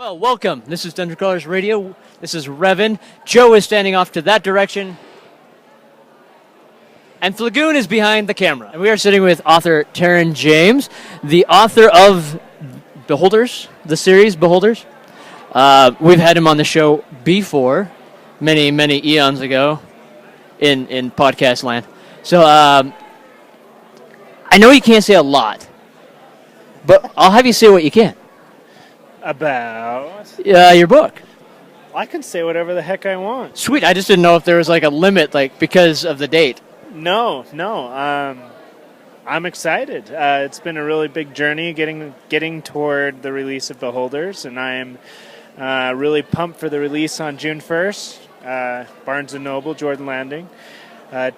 Well, welcome. This is Dungeon Crawlers Radio. This is Revan. Joe is standing off to that direction. And Flagoon is behind the camera. And we are sitting with author Terron James, the author of Beholders, the series Beholders. We've had him on the show before, many, many eons ago in podcast land. So I know you can't say a lot, but I'll have you say what you can. About? Your book. I can say whatever the heck I want. Sweet. I just didn't know if there was like a limit, like because of the date. No. I'm excited. It's been a really big journey getting toward the release of Beholders, and I'm really pumped for the release on June 1st. Barnes & Noble, Jordan Landing.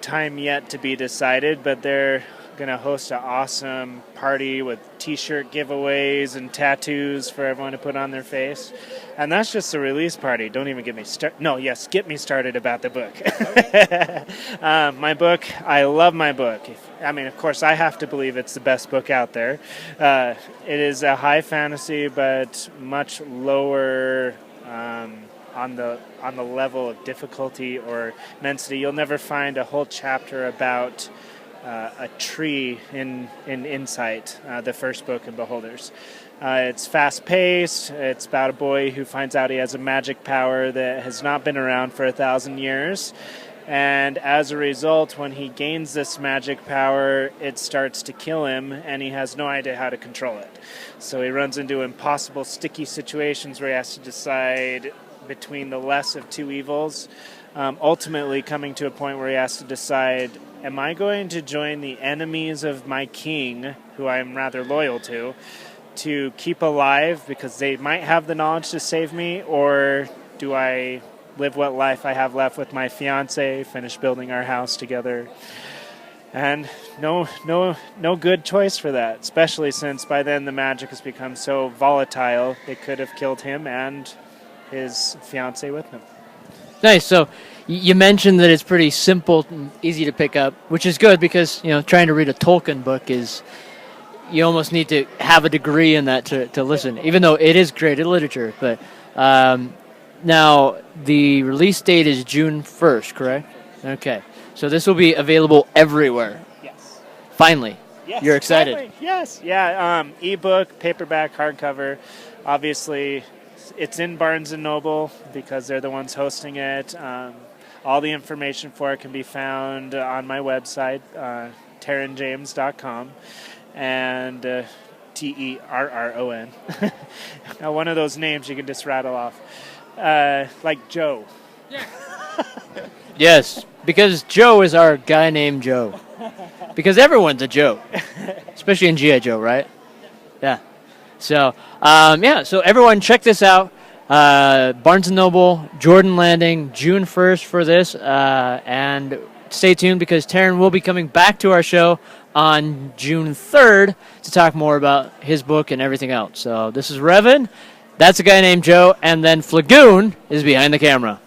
Time yet to be decided, but they're going to host an awesome party with t-shirt giveaways and tattoos for everyone to put on their face. And that's just the release party. Don't even get me started. No, yes, get me started about the book. My book, I love my book. Of course, I have to believe it's the best book out there. It is a high fantasy, but much lower on the level of difficulty or immensity. You'll never find a whole chapter about a tree in Insight, the first book in Beholders. It's fast-paced. It's about a boy who finds out he has a magic power that has not been around for 1,000 years. And as a result, when he gains this magic power, it starts to kill him, and he has no idea how to control it. So he runs into impossible, sticky situations where he has to decide between the less of two evils, ultimately coming to a point where he has to decide, am I going to join the enemies of my king, who I am rather loyal to keep alive because they might have the knowledge to save me, or do I live what life I have left with my fiance, finish building our house together? And no good choice for that, especially since by then the magic has become so volatile, it could have killed him and his fiance with him. Nice. So you mentioned that it's pretty simple and easy to pick up, which is good because, trying to read a Tolkien book is, you almost need to have a degree in that to listen, even though it is great literature. But now the release date is June 1st, correct? Okay. So this will be available everywhere. Yes. Finally. Yes. You're excited. Finally. Yes. Yeah. Ebook, paperback, hardcover. Obviously, it's in Barnes & Noble because they're the ones hosting it. All the information for it can be found on my website, terronjames.com, and Terron. Now, one of those names you can just rattle off. Like Joe. Yeah. Yes, because Joe is our guy named Joe. Because everyone's a Joe, especially in G.I. Joe, right? Yeah. So, so everyone check this out. Barnes & Noble, Jordan Landing, June 1st for this. And stay tuned because Terron will be coming back to our show on June 3rd to talk more about his book and everything else. So this is Revan. That's a guy named Joe. And then Flagoon is behind the camera.